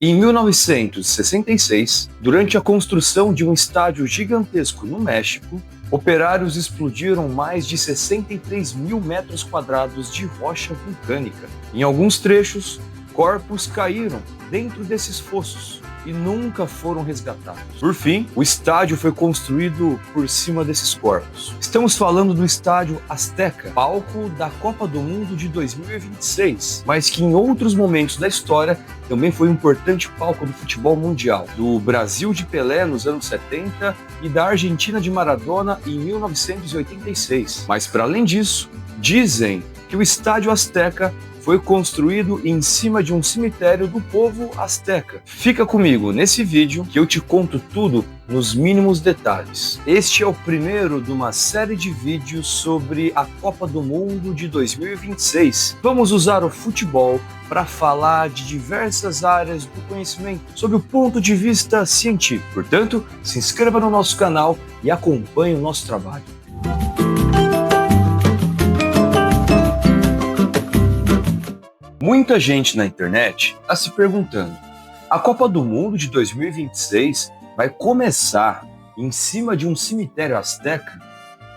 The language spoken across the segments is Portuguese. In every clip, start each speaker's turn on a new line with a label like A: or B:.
A: Em 1966, durante a construção de um estádio gigantesco no México, operários explodiram mais de 63 mil metros quadrados de rocha vulcânica. Em alguns trechos, corpos caíram dentro desses fossos e nunca foram resgatados. Por fim, o estádio foi construído por cima desses corpos. Estamos falando do Estádio Azteca, palco da Copa do Mundo de 2026, mas que em outros momentos da história também foi um importante palco do futebol mundial, do Brasil de Pelé nos anos 70 e da Argentina de Maradona em 1986. Mas para além disso, dizem que o Estádio Azteca foi construído em cima de um cemitério do povo azteca. Fica comigo nesse vídeo que eu te conto tudo nos mínimos detalhes. Este é o primeiro de uma série de vídeos sobre a Copa do Mundo de 2026. Vamos usar o futebol para falar de diversas áreas do conhecimento sob o ponto de vista científico. Portanto, se inscreva no nosso canal e acompanhe o nosso trabalho. Muita gente na internet está se perguntando: a Copa do Mundo de 2026 vai começar em cima de um cemitério azteca?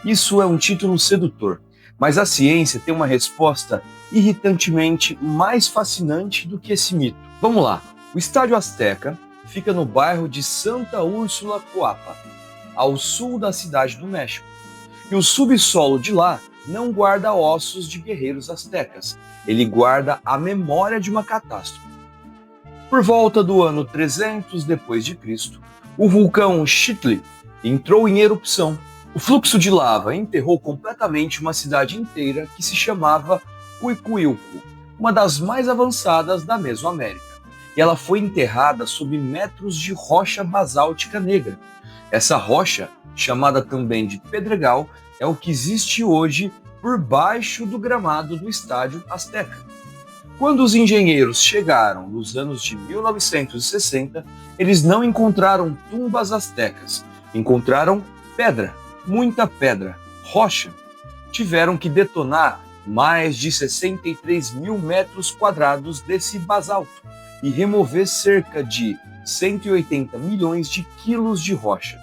A: Isso é um título sedutor, mas a ciência tem uma resposta irritantemente mais fascinante do que esse mito. Vamos lá, o Estádio Azteca fica no bairro de Santa Úrsula Coapa, ao sul da cidade do México, e o subsolo de lá não guarda ossos de guerreiros aztecas, ele guarda a memória de uma catástrofe. Por volta do ano 300 depois de Cristo, o vulcão Chitli entrou em erupção. O fluxo de lava enterrou completamente uma cidade inteira que se chamava Cuicuilco, uma das mais avançadas da Mesoamérica. E ela foi enterrada sob metros de rocha basáltica negra. Essa rocha, chamada também de pedregal, é o que existe hoje por baixo do gramado do Estádio Azteca. Quando os engenheiros chegaram nos anos de 1960, eles não encontraram tumbas aztecas, encontraram pedra, muita pedra, rocha. Tiveram que detonar mais de 63 mil metros quadrados desse basalto e remover cerca de 180 milhões de quilos de rocha.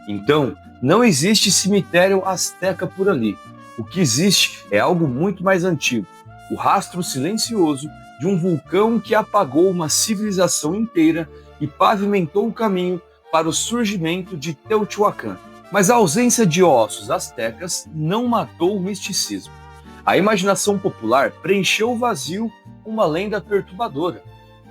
A: Então, não existe cemitério azteca por ali. O que existe é algo muito mais antigo, o rastro silencioso de um vulcão que apagou uma civilização inteira e pavimentou o caminho para o surgimento de Teotihuacan. Mas a ausência de ossos aztecas não matou o misticismo. A imaginação popular preencheu o vazio com uma lenda perturbadora.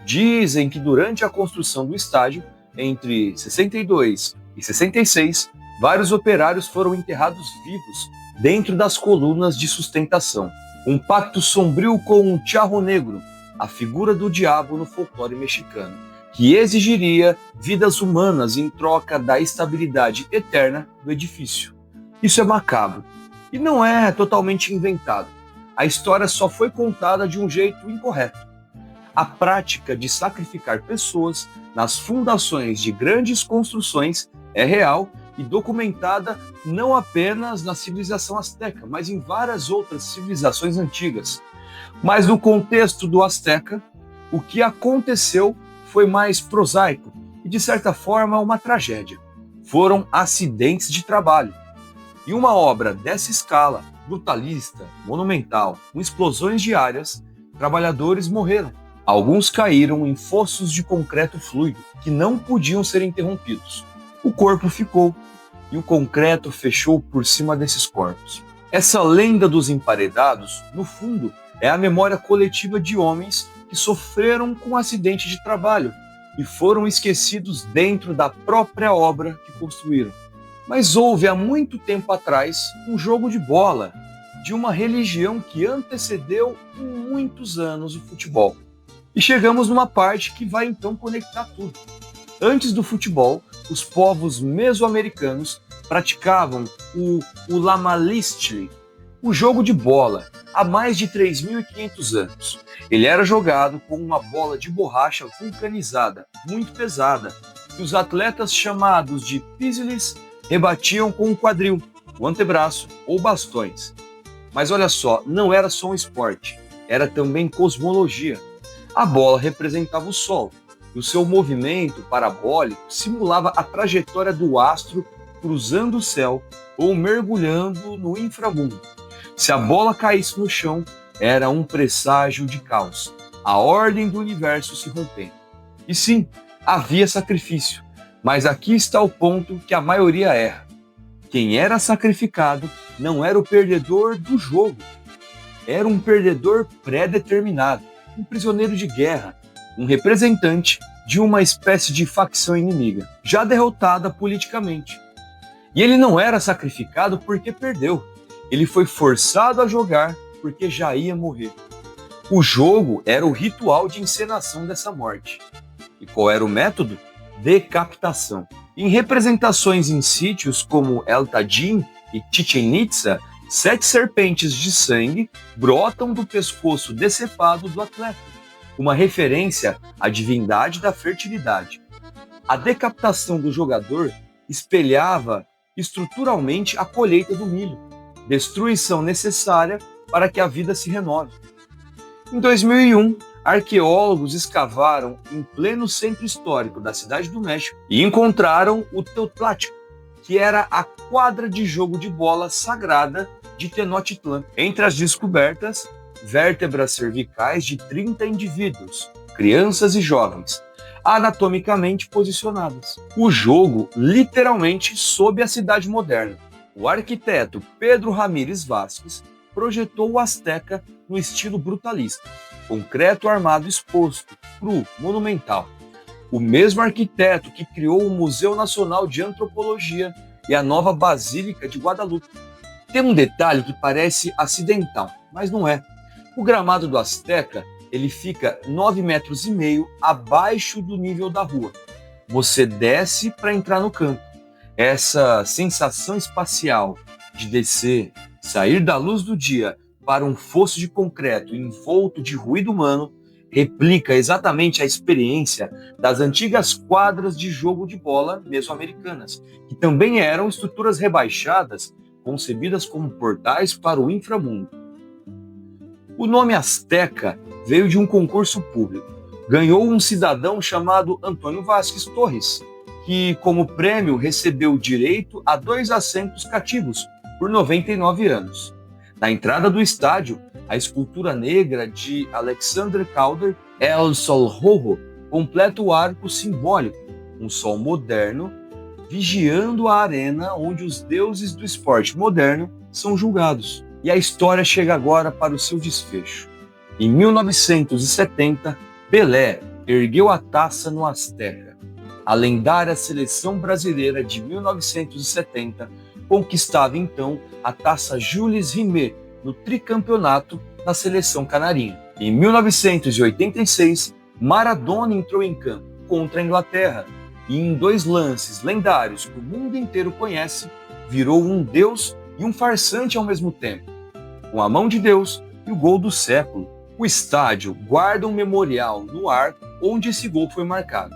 A: Dizem que durante a construção do estádio, entre 62 e 66, vários operários foram enterrados vivos dentro das colunas de sustentação. Um pacto sombrio com o Charro Negro, a figura do diabo no folclore mexicano, que exigiria vidas humanas em troca da estabilidade eterna do edifício. Isso é macabro e não é totalmente inventado. A história só foi contada de um jeito incorreto. A prática de sacrificar pessoas nas fundações de grandes construções é real e documentada não apenas na civilização azteca, mas em várias outras civilizações antigas. Mas no contexto do Azteca, o que aconteceu foi mais prosaico e, de certa forma, uma tragédia. Foram acidentes de trabalho. E uma obra dessa escala, brutalista, monumental, com explosões diárias, trabalhadores morreram. Alguns caíram em fossos de concreto fluido, que não podiam ser interrompidos. O corpo ficou, e o concreto fechou por cima desses corpos. Essa lenda dos emparedados, no fundo, é a memória coletiva de homens que sofreram com um acidente de trabalho e foram esquecidos dentro da própria obra que construíram. Mas houve há muito tempo atrás um jogo de bola de uma religião que antecedeu em muitos anos o futebol. E chegamos numa parte que vai então conectar tudo. Antes do futebol, os povos mesoamericanos praticavam o Ulamalistle, o jogo de bola, há mais de 3.500 anos. Ele era jogado com uma bola de borracha vulcanizada, muito pesada, que os atletas chamados de píseles rebatiam com o quadril, o antebraço ou bastões. Mas olha só, não era só um esporte, era também cosmologia. A bola representava o Sol, e o seu movimento parabólico simulava a trajetória do astro cruzando o céu ou mergulhando no inframundo. Se a bola caísse no chão, era um presságio de caos, a ordem do universo se rompendo. E sim, havia sacrifício, mas aqui está o ponto que a maioria erra. Quem era sacrificado não era o perdedor do jogo, era um perdedor pré-determinado, um prisioneiro de guerra, um representante de uma espécie de facção inimiga, já derrotada politicamente. E ele não era sacrificado porque perdeu, ele foi forçado a jogar porque já ia morrer. O jogo era o ritual de encenação dessa morte. E qual era o método? Decapitação. Em representações em sítios como El Tajín e Chichén Itzá, 7 serpentes de sangue brotam do pescoço decepado do atleta, uma referência à divindade da fertilidade. A decapitação do jogador espelhava estruturalmente a colheita do milho, destruição necessária para que a vida se renove. Em 2001, arqueólogos escavaram em pleno centro histórico da Cidade do México e encontraram o Teotlachtli, que era a quadra de jogo de bola sagrada de Tenochtitlán. Entre as descobertas, vértebras cervicais de 30 indivíduos, crianças e jovens, anatomicamente posicionadas. O jogo literalmente sob a cidade moderna. O arquiteto Pedro Ramírez Vázquez projetou o Azteca no estilo brutalista, concreto armado exposto, cru, monumental. O mesmo arquiteto que criou o Museu Nacional de Antropologia e a nova Basílica de Guadalupe. Tem um detalhe que parece acidental, mas não é. O gramado do Azteca, ele fica 9,5 metros abaixo do nível da rua. Você desce para entrar no campo. Essa sensação espacial de descer, sair da luz do dia para um fosso de concreto envolto de ruído humano, replica exatamente a experiência das antigas quadras de jogo de bola mesoamericanas, que também eram estruturas rebaixadas, concebidas como portais para o inframundo. O nome Azteca veio de um concurso público. Ganhou um cidadão chamado Antônio Vázquez Torres, que, como prêmio, recebeu direito a 2 assentos cativos por 99 anos. Na entrada do estádio, a escultura negra de Alexander Calder, El Sol Rojo, completa o arco simbólico, um sol moderno, vigiando a arena onde os deuses do esporte moderno são julgados. E a história chega agora para o seu desfecho. Em 1970, Pelé ergueu a taça no Azteca. A lendária seleção brasileira de 1970 conquistava então a taça Jules Rimet no tricampeonato da seleção canarinha. Em 1986, Maradona entrou em campo contra a Inglaterra e em 2 lances lendários que o mundo inteiro conhece, virou um deus e um farsante ao mesmo tempo, com a mão de Deus e o gol do século. O estádio guarda um memorial no arco onde esse gol foi marcado,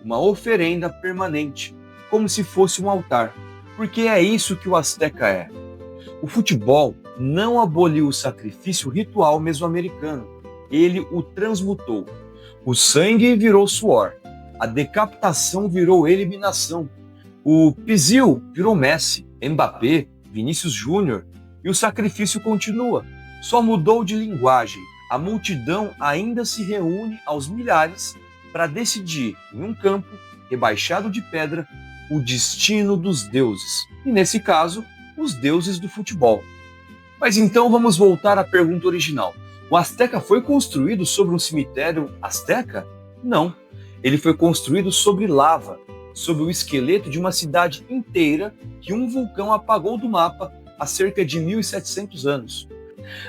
A: uma oferenda permanente, como se fosse um altar, porque é isso que o Azteca é. O futebol não aboliu o sacrifício ritual mesoamericano, ele o transmutou. O sangue virou suor, a decapitação virou eliminação, o pisil virou Messi, Mbappé, Vinícius Júnior, e o sacrifício continua, só mudou de linguagem. A multidão ainda se reúne aos milhares para decidir, em um campo rebaixado de pedra, o destino dos deuses, e nesse caso, os deuses do futebol. Mas então vamos voltar à pergunta original. O Azteca foi construído sobre um cemitério azteca? Não. Ele foi construído sobre lava, sobre o esqueleto de uma cidade inteira que um vulcão apagou do mapa há cerca de 1.700 anos.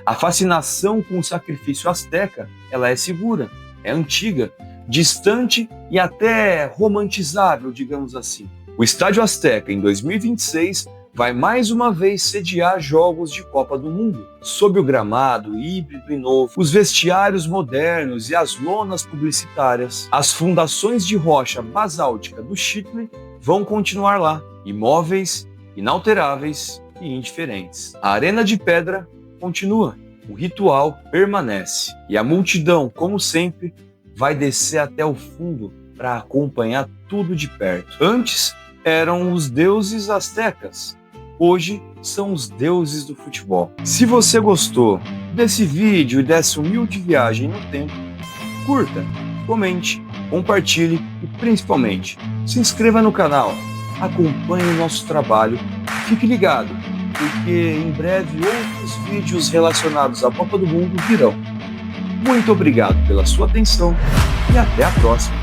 A: A fascinação com o sacrifício azteca, ela é segura, é antiga, distante e até romantizável, digamos assim. O Estádio Azteca, em 2026, vai mais uma vez sediar jogos de Copa do Mundo. Sob o gramado híbrido e novo, os vestiários modernos e as lonas publicitárias, as fundações de rocha basáltica do Chile vão continuar lá, imóveis, inalteráveis e indiferentes. A Arena de Pedra continua, o ritual permanece e a multidão, como sempre, vai descer até o fundo para acompanhar tudo de perto. Antes eram os deuses astecas, hoje são os deuses do futebol. Se você gostou desse vídeo e dessa humilde viagem no tempo, curta, comente, compartilhe e principalmente se inscreva no canal, acompanhe o nosso trabalho, fique ligado, porque em breve outros vídeos relacionados à Copa do Mundo virão. Muito obrigado pela sua atenção e até a próxima!